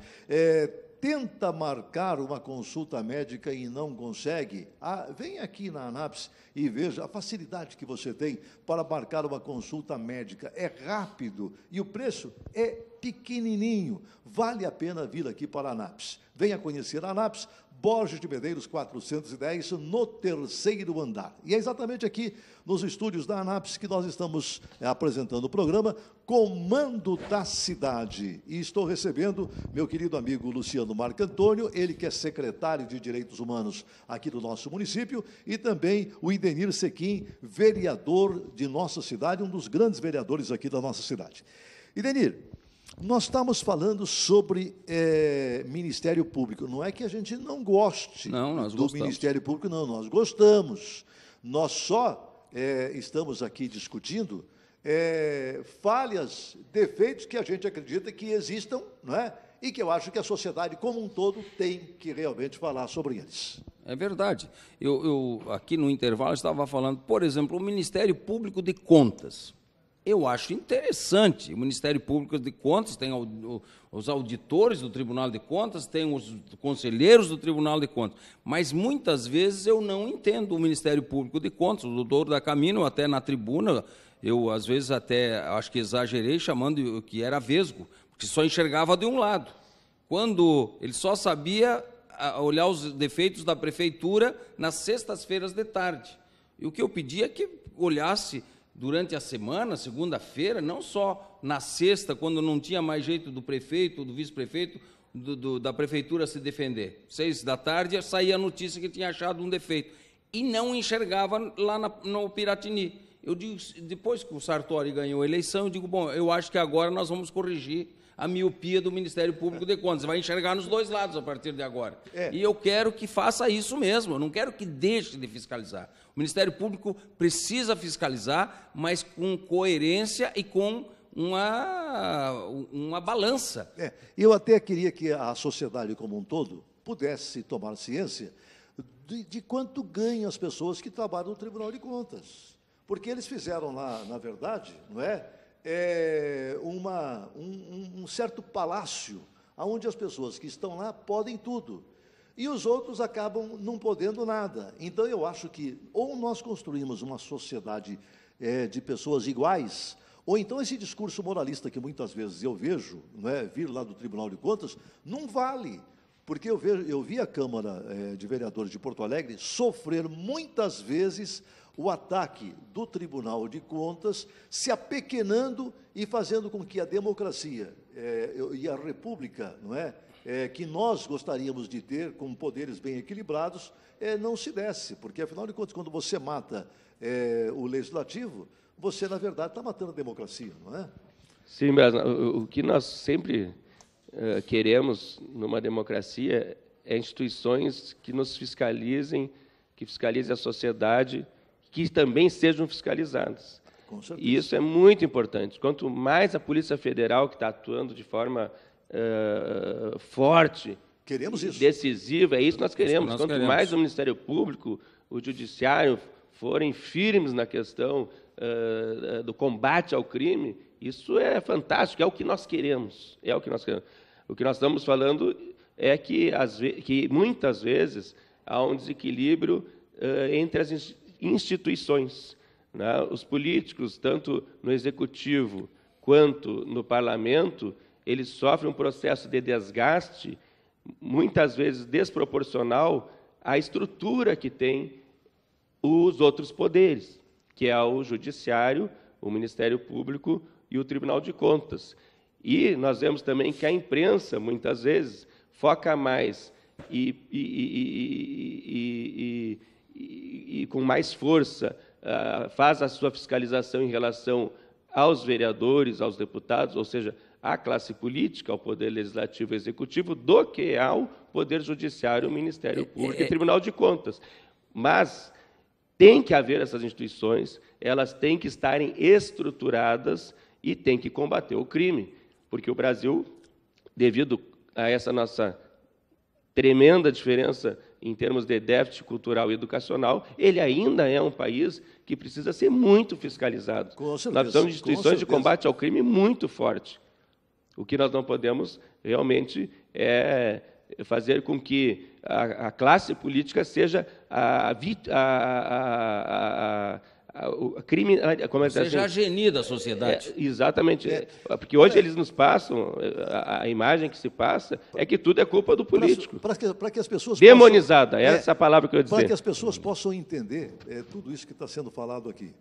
tenta marcar uma consulta médica e não consegue, vem aqui na ANAPS e veja a facilidade que você tem para marcar uma consulta médica. É rápido e o preço é pequenininho. Vale a pena vir aqui para a ANAPS. Venha conhecer a ANAPS, Borges de Medeiros 410, no 3º andar. E é exatamente aqui, nos estúdios da ANAPS, que nós estamos apresentando o programa Comando da Cidade. E estou recebendo meu querido amigo Luciano Marco Antônio, ele que é secretário de Direitos Humanos aqui do nosso município, e também o Idenir Sequim, vereador de nossa cidade, um dos grandes vereadores aqui da nossa cidade. Idenir, nós estamos falando sobre Ministério Público. Não é que a gente não goste do Ministério Público, não. Nós gostamos. Nós só estamos aqui discutindo falhas, defeitos que a gente acredita que existam, não é? E que eu acho que a sociedade como um todo tem que realmente falar sobre eles. É verdade. Eu aqui no intervalo estava falando, por exemplo, o Ministério Público de Contas. Eu acho interessante. O Ministério Público de Contas tem os auditores do Tribunal de Contas, tem os conselheiros do Tribunal de Contas, mas muitas vezes eu não entendo o Ministério Público de Contas. O doutor da Camino, até na tribuna, Eu, às vezes, até acho que exagerei chamando que era vesgo, porque só enxergava de um lado. Quando ele só sabia olhar os defeitos da prefeitura nas sextas-feiras de tarde. E o que eu pedi é que olhasse durante a semana, segunda-feira, não só na sexta, quando não tinha mais jeito do prefeito, do vice-prefeito, da prefeitura se defender. 6 da tarde saía a notícia que tinha achado um defeito. E não enxergava lá no Piratini. Eu digo, depois que o Sartori ganhou a eleição, eu digo, bom, eu acho que agora nós vamos corrigir a miopia do Ministério Público de Contas. Você vai enxergar nos dois lados a partir de agora. E eu quero que faça isso mesmo, eu não quero que deixe de fiscalizar. O Ministério Público precisa fiscalizar, mas com coerência e com uma balança. Eu até queria que a sociedade como um todo pudesse tomar ciência de quanto ganham as pessoas que trabalham no Tribunal de Contas. Porque eles fizeram lá, na verdade, não é? Um certo palácio, onde as pessoas que estão lá podem tudo, e os outros acabam não podendo nada. Então, eu acho que ou nós construímos uma sociedade de pessoas iguais, ou então esse discurso moralista que muitas vezes eu vejo, não é, vir lá do Tribunal de Contas, não vale, porque eu vi a Câmara de Vereadores de Porto Alegre sofrer muitas vezes o ataque do Tribunal de Contas, se apequenando e fazendo com que a democracia e a república, não é, que nós gostaríamos de ter, com poderes bem equilibrados, não se desse, porque, afinal de contas, quando você mata o legislativo, você, na verdade, está matando a democracia, não é? Sim, mas o que nós sempre queremos numa democracia é instituições que nos fiscalizem, que fiscalizem a sociedade, que também sejam fiscalizadas. E isso é muito importante. Quanto mais a Polícia Federal, que está atuando de forma forte, decisiva, é isso que nós queremos. Quanto mais o Ministério Público, o Judiciário forem firmes na questão do combate ao crime, isso é fantástico, é o que nós queremos. É o que nós queremos. O que nós estamos falando é que muitas vezes há um desequilíbrio entre as instituições, né? Os políticos, tanto no executivo quanto no parlamento, eles sofrem um processo de desgaste, muitas vezes desproporcional à estrutura que tem os outros poderes, que é o Judiciário, o Ministério Público e o Tribunal de Contas. E nós vemos também que a imprensa, muitas vezes, foca mais e com mais força faz a sua fiscalização em relação aos vereadores, aos deputados, ou seja, à classe política, ao Poder Legislativo e Executivo, do que ao Poder Judiciário, Ministério Público e Tribunal de Contas. Mas tem que haver essas instituições, elas têm que estarem estruturadas e têm que combater o crime, porque o Brasil, devido a essa nossa tremenda diferença em termos de déficit cultural e educacional, ele ainda é um país que precisa ser muito fiscalizado. Com certeza, nós precisamos de instituições de combate ao crime muito fortes. O que nós não podemos realmente é fazer com que a classe política seja seja a geni da sociedade. Exatamente. Porque hoje eles nos passam, a imagem que se passa é que tudo é culpa do político. Para que as pessoas demonizada, essa é a palavra que eu ia dizer. Para que as pessoas possam entender tudo isso que está sendo falado aqui.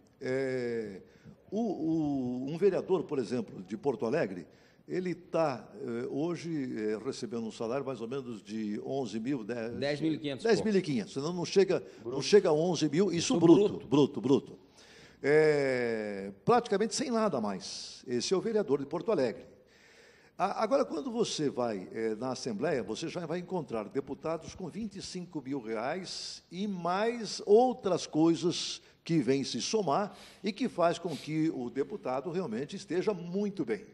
Um vereador, por exemplo, de Porto Alegre, ele está hoje recebendo um salário mais ou menos de 11 mil... 10.500. 10.500, senão não chega a 11 mil, isso bruto. Praticamente sem nada a mais. Esse é o vereador de Porto Alegre. Agora, quando você vai na Assembleia, você já vai encontrar deputados com 25 mil reais e mais outras coisas que vêm se somar e que faz com que o deputado realmente esteja muito bem.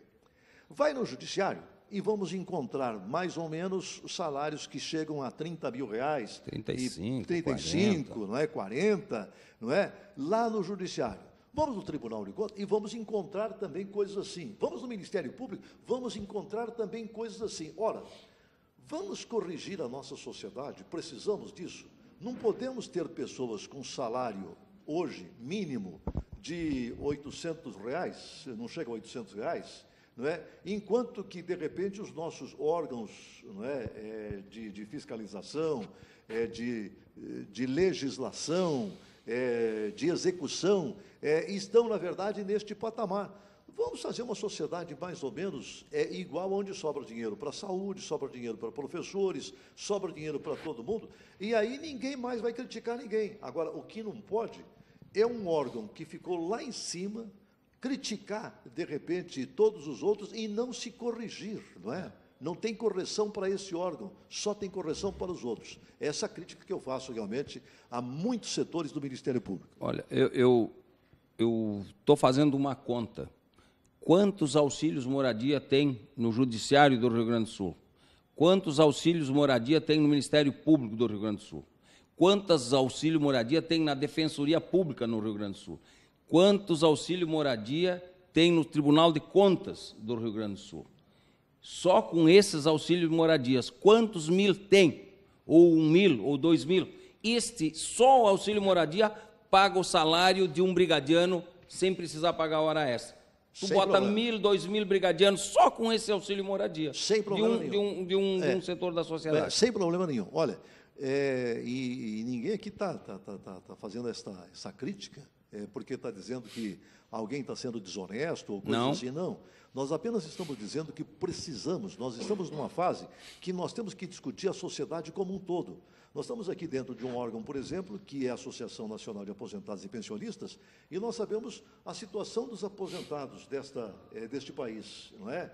Vai no Judiciário e vamos encontrar mais ou menos salários que chegam a 30 mil reais. 35, 40. Não é? 40, não é? Lá no Judiciário. Vamos no Tribunal de Contas e vamos encontrar também coisas assim. Vamos no Ministério Público, vamos encontrar também coisas assim. Ora, vamos corrigir a nossa sociedade, precisamos disso. Não podemos ter pessoas com salário, hoje, mínimo, de R$800, não chega a R$800, não é? Enquanto que, de repente, os nossos órgãos, não é, de fiscalização, de legislação, de execução, estão, na verdade, neste patamar. Vamos fazer uma sociedade mais ou menos igual, onde sobra dinheiro para a saúde, sobra dinheiro para professores, sobra dinheiro para todo mundo, e aí ninguém mais vai criticar ninguém. Agora, o que não pode é um órgão que ficou lá em cima criticar, de repente, todos os outros e não se corrigir, não é? Não tem correção para esse órgão, só tem correção para os outros. Essa é a crítica que eu faço, realmente, a muitos setores do Ministério Público. Olha, eu estou fazendo uma conta. Quantos auxílios moradia tem no Judiciário do Rio Grande do Sul? Quantos auxílios moradia tem no Ministério Público do Rio Grande do Sul? Quantos auxílios moradia tem na Defensoria Pública no Rio Grande do Sul? Quantos auxílios moradia tem no Tribunal de Contas do Rio Grande do Sul? Só com esses auxílios moradias, quantos mil tem? Ou 1.000, ou 2.000? Só o auxílio moradia paga o salário de um brigadiano sem precisar pagar hora extra. Tu bota 1.000, 2.000 brigadianos só com esse auxílio moradia. Sem problema nenhum. De um setor da sociedade. Sem problema nenhum. Olha, e ninguém aqui está fazendo essa crítica, porque está dizendo que alguém está sendo desonesto ou coisa assim. Não. Nós apenas estamos dizendo que nós estamos numa fase que nós temos que discutir a sociedade como um todo. Nós estamos aqui dentro de um órgão, por exemplo, que é a Associação Nacional de Aposentados e Pensionistas, e nós sabemos a situação dos aposentados deste país, não é?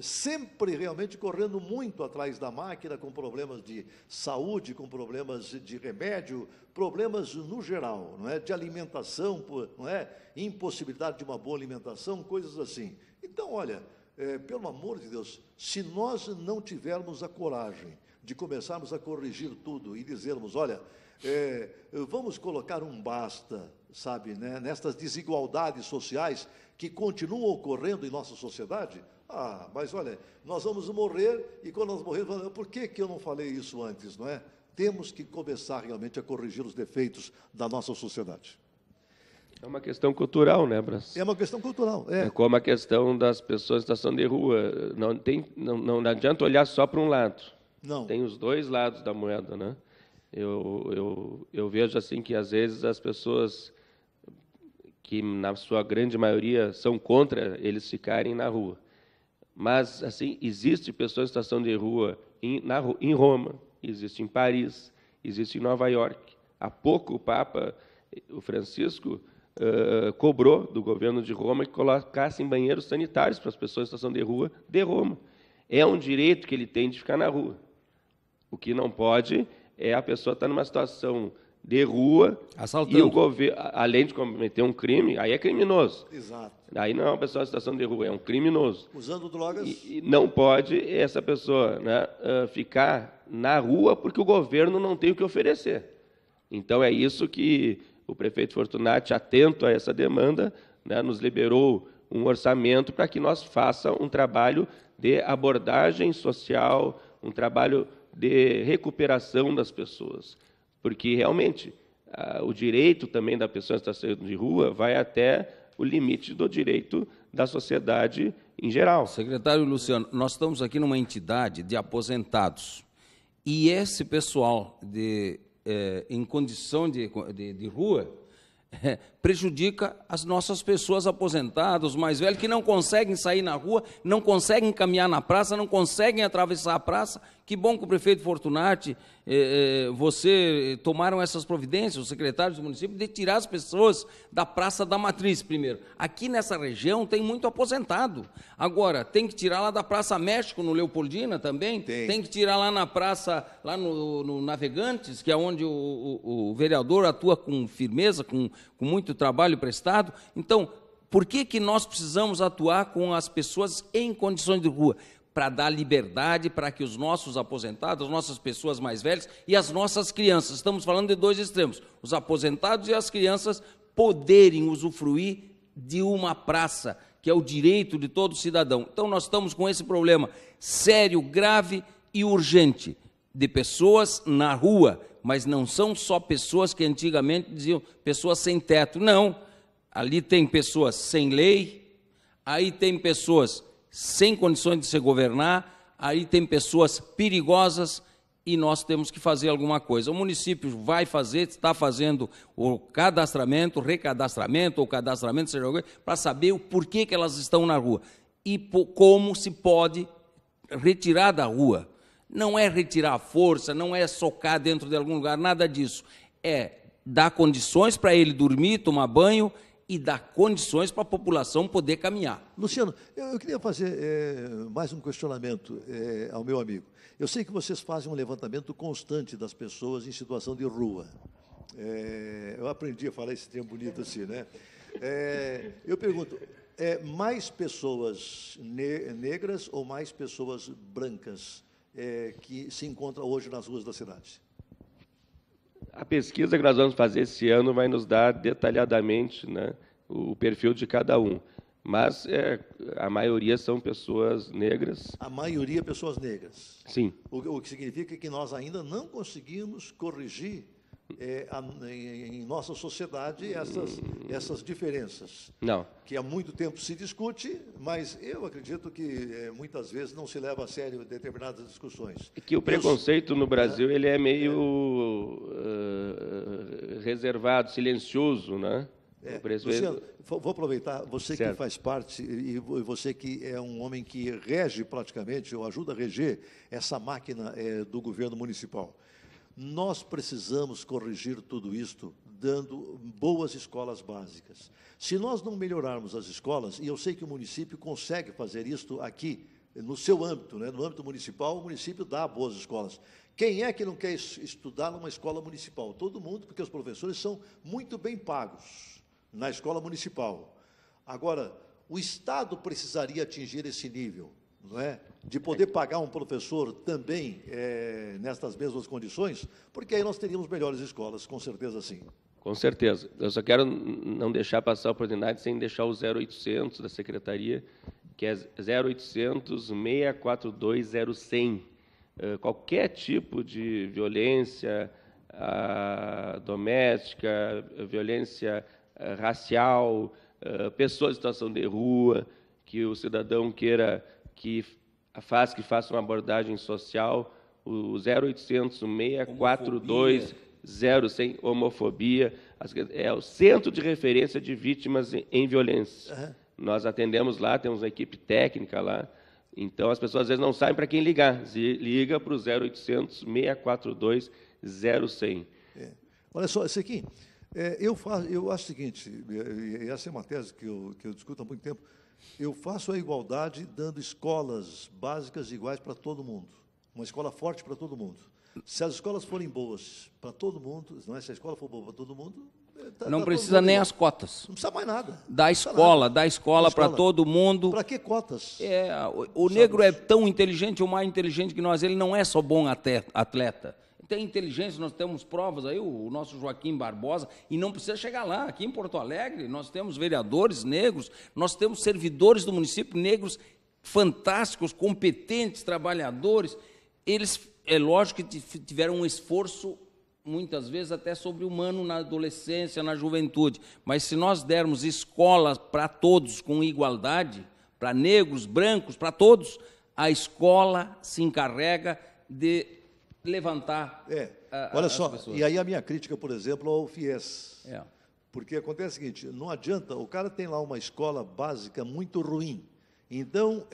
Sempre realmente correndo muito atrás da máquina, com problemas de saúde, com problemas de remédio, problemas no geral, não é? De alimentação, não é? Impossibilidade de uma boa alimentação, coisas assim. Então, olha, pelo amor de Deus, se nós não tivermos a coragem de começarmos a corrigir tudo e dizermos, olha, vamos colocar um basta, sabe, né, nestas desigualdades sociais que continuam ocorrendo em nossa sociedade. Mas olha, nós vamos morrer, e quando nós morrermos, por que eu não falei isso antes, não é? Temos que começar realmente a corrigir os defeitos da nossa sociedade. É uma questão cultural, né, Brás? É uma questão cultural. É como a questão das pessoas em situação de rua. Não adianta olhar só para um lado. Não. Tem os dois lados da moeda, né? Eu vejo assim que, às vezes, as pessoas que, na sua grande maioria, são contra eles ficarem na rua. Mas, assim, existe pessoas em situação de rua em Roma, existe em Paris, existe em Nova York. Há pouco o Papa, o Francisco, cobrou do governo de Roma que colocassem banheiros sanitários para as pessoas em situação de rua de Roma. É um direito que ele tem de ficar na rua. O que não pode é a pessoa estar numa situação de rua assaltando. E o governo, além de cometer um crime, aí é criminoso. Exato. Aí não é uma pessoa em situação de rua, é um criminoso. Usando drogas. E não pode essa pessoa, né, ficar na rua porque o governo não tem o que oferecer. Então é isso que o prefeito Fortunati, atento a essa demanda, né, nos liberou um orçamento para que nós façamos um trabalho de abordagem social, um trabalho de recuperação das pessoas. Porque, realmente, o direito também da pessoa em situação de rua vai até o limite do direito da sociedade em geral. Secretário Luciano, nós estamos aqui numa entidade de aposentados. E esse pessoal em condição de rua prejudica as nossas pessoas aposentadas, os mais velhos, que não conseguem sair na rua, não conseguem caminhar na praça, não conseguem atravessar a praça. Que bom que o prefeito Fortunati, você tomaram essas providências, os secretários do município, de tirar as pessoas da Praça da Matriz primeiro. Aqui nessa região tem muito aposentado. Agora, tem que tirar lá da Praça México, no Leopoldina também, tem que tirar lá na praça, lá no Navegantes, que é onde o vereador atua com firmeza, com muito trabalho prestado. Então, por que nós precisamos atuar com as pessoas em condições de rua? Para dar liberdade para que os nossos aposentados, as nossas pessoas mais velhas e as nossas crianças, estamos falando de dois extremos, os aposentados e as crianças poderem usufruir de uma praça, que é o direito de todo cidadão. Então nós estamos com esse problema sério, grave e urgente. de pessoas na rua, mas não são só pessoas que antigamente diziam pessoas sem teto. Não, ali tem pessoas sem lei, aí tem pessoas sem condições de se governar, aí tem pessoas perigosas e nós temos que fazer alguma coisa. O município vai fazer, está fazendo o cadastramento, recadastramento ou cadastramento, seja alguma coisa, para saber o porquê que elas estão na rua e como se pode retirar da rua. Não é retirar a força, não é socar dentro de algum lugar, nada disso. É dar condições para ele dormir, tomar banho e dar condições para a população poder caminhar. Luciano, eu queria fazer mais um questionamento ao meu amigo. Eu sei que vocês fazem um levantamento constante das pessoas em situação de rua. Eu aprendi a falar esse termo bonito assim, né? Eu pergunto, mais pessoas negras ou mais pessoas brancas que se encontram hoje nas ruas da cidade? A pesquisa que nós vamos fazer esse ano vai nos dar detalhadamente, né, o perfil de cada um. Mas a maioria são pessoas negras. A maioria pessoas negras? Sim. O que significa que nós ainda não conseguimos corrigir em nossa sociedade essas diferenças. Não. Que há muito tempo se discute, mas eu acredito que muitas vezes não se leva a sério determinadas discussões. Que o preconceito no Brasil ele é meio reservado, silencioso, né? Luciano, vou aproveitar, você que faz parte, e você que é um homem que rege praticamente, ou ajuda a reger essa máquina do governo municipal. Nós precisamos corrigir tudo isto dando boas escolas básicas. Se nós não melhorarmos as escolas, e eu sei que o município consegue fazer isto aqui, no seu âmbito, né, no âmbito municipal, o município dá boas escolas. Quem é que não quer estudar numa escola municipal? Todo mundo, porque os professores são muito bem pagos na escola municipal. Agora, o Estado precisaria atingir esse nível, não é? De poder pagar um professor também nestas mesmas condições, porque aí nós teríamos melhores escolas, com certeza sim. Com certeza. Eu só quero não deixar passar a oportunidade sem deixar o 0800 da Secretaria, que é 0800 642 0100. Qualquer tipo de violência doméstica, violência racial, pessoas em situação de rua, que o cidadão queira que faça uma abordagem social, o 0800 642 0100, homofobia, é o centro de referência de vítimas em violência. Uhum. Nós atendemos lá, temos uma equipe técnica lá, então as pessoas às vezes não sabem para quem ligar, liga para o 0800 642 0100. Olha só, esse aqui, eu acho o seguinte, e essa é uma tese que eu discuto há muito tempo, eu faço a igualdade dando escolas básicas iguais para todo mundo, uma escola forte para todo mundo. Se as escolas forem boas para todo mundo, não é? Se a escola for boa para todo mundo, não precisa nem as cotas. Não precisa mais nada. Dá escola para todo mundo. Para que cotas? O negro é tão inteligente ou mais inteligente que nós. Ele não é só bom atleta. Tem inteligência, nós temos provas aí, o nosso Joaquim Barbosa, e não precisa chegar lá. Aqui em Porto Alegre, nós temos vereadores negros, nós temos servidores do município negros fantásticos, competentes, trabalhadores. Eles, é lógico que tiveram um esforço, muitas vezes até sobre-humano na adolescência, na juventude. Mas se nós dermos escolas para todos com igualdade, para negros, brancos, para todos, a escola se encarrega de levantar olha só, e aí a minha crítica, por exemplo, ao FIES. Porque acontece o seguinte, não adianta, o cara tem lá uma escola básica muito ruim. Então,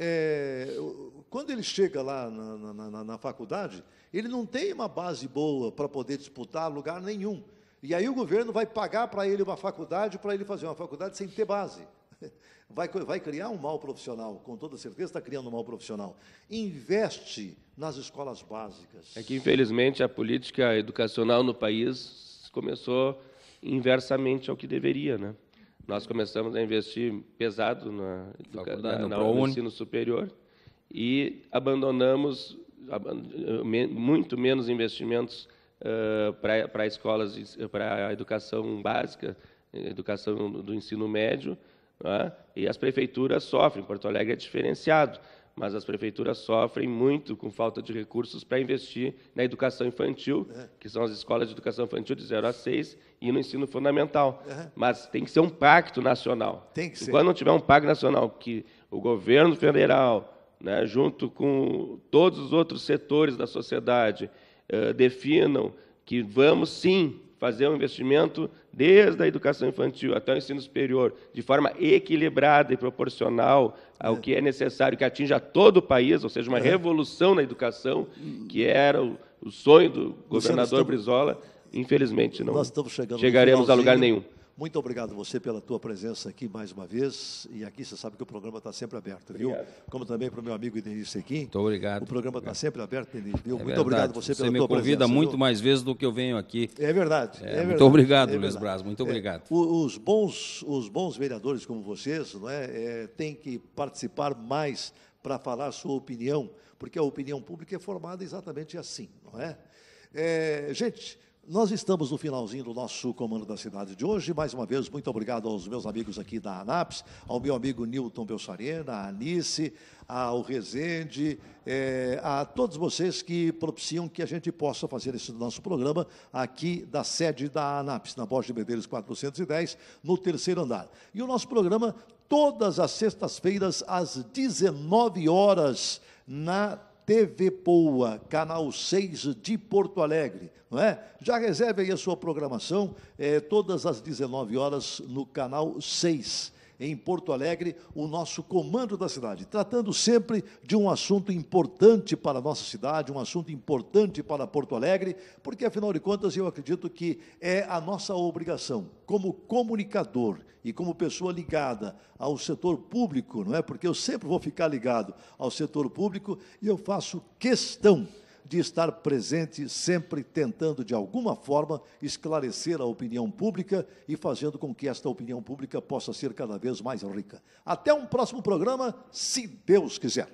quando ele chega lá na faculdade, ele não tem uma base boa para poder disputar lugar nenhum. E aí o governo vai pagar para ele uma faculdade, para ele fazer uma faculdade sem ter base. Vai criar um mal profissional, com toda certeza está criando um mal profissional. Investe nas escolas básicas. É que, infelizmente, a política educacional no país começou inversamente ao que deveria, né? Nós começamos a investir pesado no ensino superior e abandonamos muito menos investimentos para escolas, para a educação básica, educação do ensino médio, né? E as prefeituras sofrem. Porto Alegre é diferenciado, mas as prefeituras sofrem muito com falta de recursos para investir na educação infantil, que são as escolas de educação infantil de 0 a 6 e no ensino fundamental. Mas tem que ser um pacto nacional. Tem que ser. Enquanto não tiver um pacto nacional que o governo federal, né, junto com todos os outros setores da sociedade, definam que vamos sim fazer um investimento desde a educação infantil até o ensino superior, de forma equilibrada e proporcional ao que é necessário, que atinja todo o país, ou seja, uma revolução na educação, que era o sonho do governador Brizola, infelizmente não chegaremos a lugar nenhum. Muito obrigado você pela tua presença aqui mais uma vez. E aqui você sabe que o programa está sempre aberto, viu? Obrigado. Como também para o meu amigo Denise Sequim. Muito obrigado. O programa está sempre aberto, Denise, viu? É Muito obrigado você pela tua presença. Você me convida muito viu? mais vezes do que eu venho aqui. É verdade. Muito obrigado, Luiz Braz. Muito obrigado. Os bons vereadores como vocês, não têm que participar mais para falar a sua opinião, porque a opinião pública é formada exatamente assim, não é? Gente, nós estamos no finalzinho do nosso Comando da Cidade de hoje. Mais uma vez, muito obrigado aos meus amigos aqui da ANAPS, ao meu amigo Nilton Belcharena, a Anice, ao Rezende, a todos vocês que propiciam que a gente possa fazer esse nosso programa aqui da sede da ANAPS, na Borges de Medeiros 410, no 3º andar. E o nosso programa, todas as sextas-feiras, às 19 horas, na TV Poa, canal 6 de Porto Alegre, não é? Já reserve aí a sua programação, todas as 19 horas no canal 6, em Porto Alegre, o nosso Comando da Cidade, tratando sempre de um assunto importante para a nossa cidade, um assunto importante para Porto Alegre, porque, afinal de contas, eu acredito que é a nossa obrigação, como comunicador e como pessoa ligada ao setor público, não é? Porque eu sempre vou ficar ligado ao setor público e eu faço questão de estar presente, sempre tentando, de alguma forma, esclarecer a opinião pública e fazendo com que esta opinião pública possa ser cada vez mais rica. Até um próximo programa, se Deus quiser.